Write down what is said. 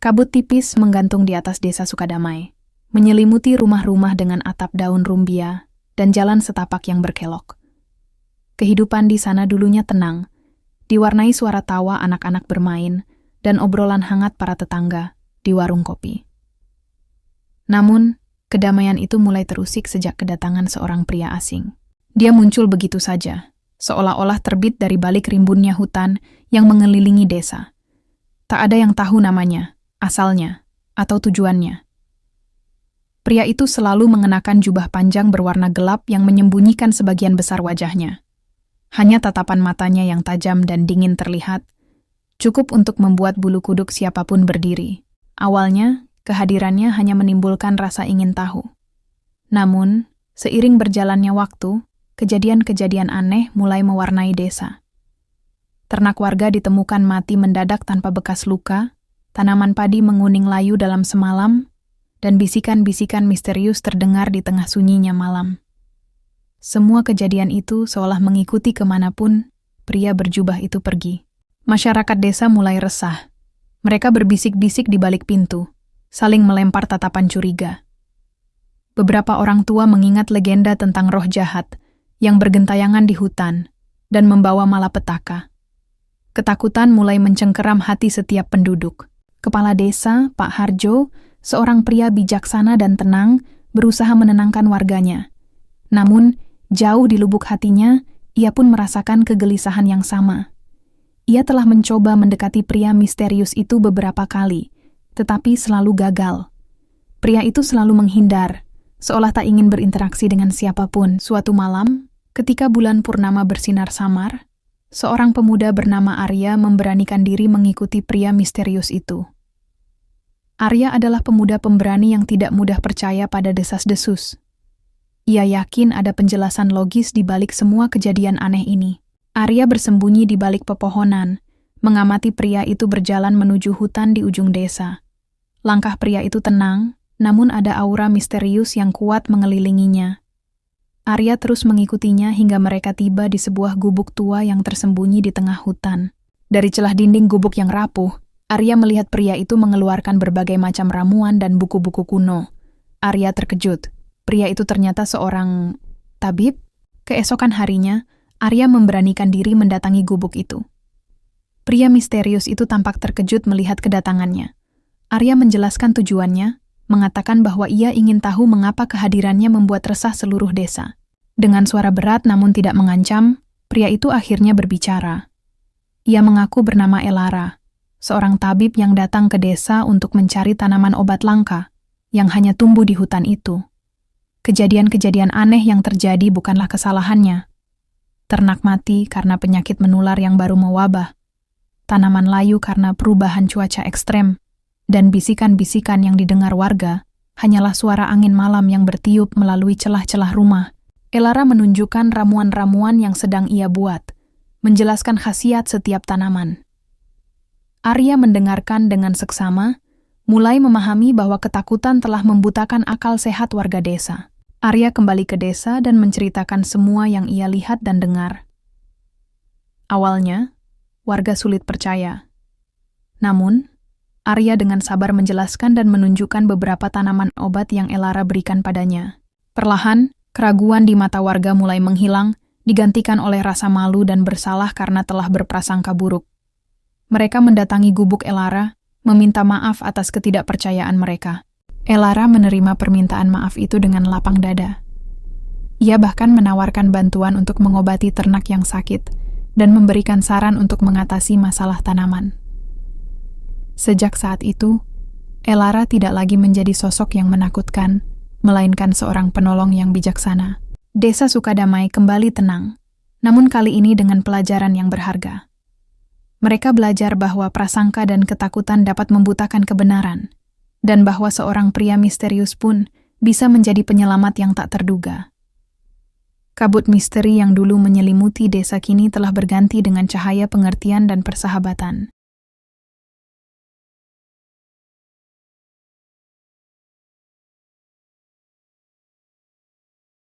Kabut tipis menggantung di atas desa Sukadamai, menyelimuti rumah-rumah dengan atap daun rumbia dan jalan setapak yang berkelok. Kehidupan di sana dulunya tenang, diwarnai suara tawa anak-anak bermain dan obrolan hangat para tetangga di warung kopi. Namun, kedamaian itu mulai terusik sejak kedatangan seorang pria asing. Dia muncul begitu saja, seolah-olah terbit dari balik rimbunnya hutan yang mengelilingi desa. Tak ada yang tahu namanya, asalnya, atau tujuannya. Pria itu selalu mengenakan jubah panjang berwarna gelap yang menyembunyikan sebagian besar wajahnya. Hanya tatapan matanya yang tajam dan dingin terlihat, cukup untuk membuat bulu kuduk siapapun berdiri. Awalnya, kehadirannya hanya menimbulkan rasa ingin tahu. Namun, seiring berjalannya waktu, kejadian-kejadian aneh mulai mewarnai desa. Ternak warga ditemukan mati mendadak tanpa bekas luka, tanaman padi menguning layu dalam semalam, dan bisikan-bisikan misterius terdengar di tengah sunyinya malam. Semua kejadian itu seolah mengikuti kemanapun pria berjubah itu pergi. Masyarakat desa mulai resah. Mereka berbisik-bisik di balik pintu, saling melempar tatapan curiga. Beberapa orang tua mengingat legenda tentang roh jahat yang bergentayangan di hutan dan membawa malapetaka. Ketakutan mulai mencengkeram hati setiap penduduk. Kepala desa, Pak Harjo, seorang pria bijaksana dan tenang, berusaha menenangkan warganya. Namun, jauh di lubuk hatinya, ia pun merasakan kegelisahan yang sama. Ia telah mencoba mendekati pria misterius itu beberapa kali, tetapi selalu gagal. Pria itu selalu menghindar, seolah tak ingin berinteraksi dengan siapapun. Suatu malam, ketika bulan purnama bersinar samar, seorang pemuda bernama Arya memberanikan diri mengikuti pria misterius itu. Arya adalah pemuda pemberani yang tidak mudah percaya pada desas-desus. Ia yakin ada penjelasan logis di balik semua kejadian aneh ini. Arya bersembunyi di balik pepohonan, mengamati pria itu berjalan menuju hutan di ujung desa. Langkah pria itu tenang, namun ada aura misterius yang kuat mengelilinginya. Arya terus mengikutinya hingga mereka tiba di sebuah gubuk tua yang tersembunyi di tengah hutan. Dari celah dinding gubuk yang rapuh, Arya melihat pria itu mengeluarkan berbagai macam ramuan dan buku-buku kuno. Arya terkejut. Pria itu ternyata seorang tabib. Keesokan harinya, Arya memberanikan diri mendatangi gubuk itu. Pria misterius itu tampak terkejut melihat kedatangannya. Arya menjelaskan tujuannya, mengatakan bahwa ia ingin tahu mengapa kehadirannya membuat resah seluruh desa. Dengan suara berat namun tidak mengancam, pria itu akhirnya berbicara. Ia mengaku bernama Elara, seorang tabib yang datang ke desa untuk mencari tanaman obat langka yang hanya tumbuh di hutan itu. Kejadian-kejadian aneh yang terjadi bukanlah kesalahannya. Ternak mati karena penyakit menular yang baru mewabah, tanaman layu karena perubahan cuaca ekstrem, dan bisikan-bisikan yang didengar warga hanyalah suara angin malam yang bertiup melalui celah-celah rumah. Elara menunjukkan ramuan-ramuan yang sedang ia buat, menjelaskan khasiat setiap tanaman. Arya mendengarkan dengan seksama, mulai memahami bahwa ketakutan telah membutakan akal sehat warga desa. Arya kembali ke desa dan menceritakan semua yang ia lihat dan dengar. Awalnya, warga sulit percaya. Namun, Arya dengan sabar menjelaskan dan menunjukkan beberapa tanaman obat yang Elara berikan padanya. Perlahan, keraguan di mata warga mulai menghilang, digantikan oleh rasa malu dan bersalah karena telah berprasangka buruk. Mereka mendatangi gubuk Elara, meminta maaf atas ketidakpercayaan mereka. Elara menerima permintaan maaf itu dengan lapang dada. Ia bahkan menawarkan bantuan untuk mengobati ternak yang sakit dan memberikan saran untuk mengatasi masalah tanaman. Sejak saat itu, Elara tidak lagi menjadi sosok yang menakutkan, melainkan seorang penolong yang bijaksana. Desa Sukadamai kembali tenang, namun kali ini dengan pelajaran yang berharga. Mereka belajar bahwa prasangka dan ketakutan dapat membutakan kebenaran, dan bahwa seorang pria misterius pun bisa menjadi penyelamat yang tak terduga. Kabut misteri yang dulu menyelimuti desa kini telah berganti dengan cahaya pengertian dan persahabatan.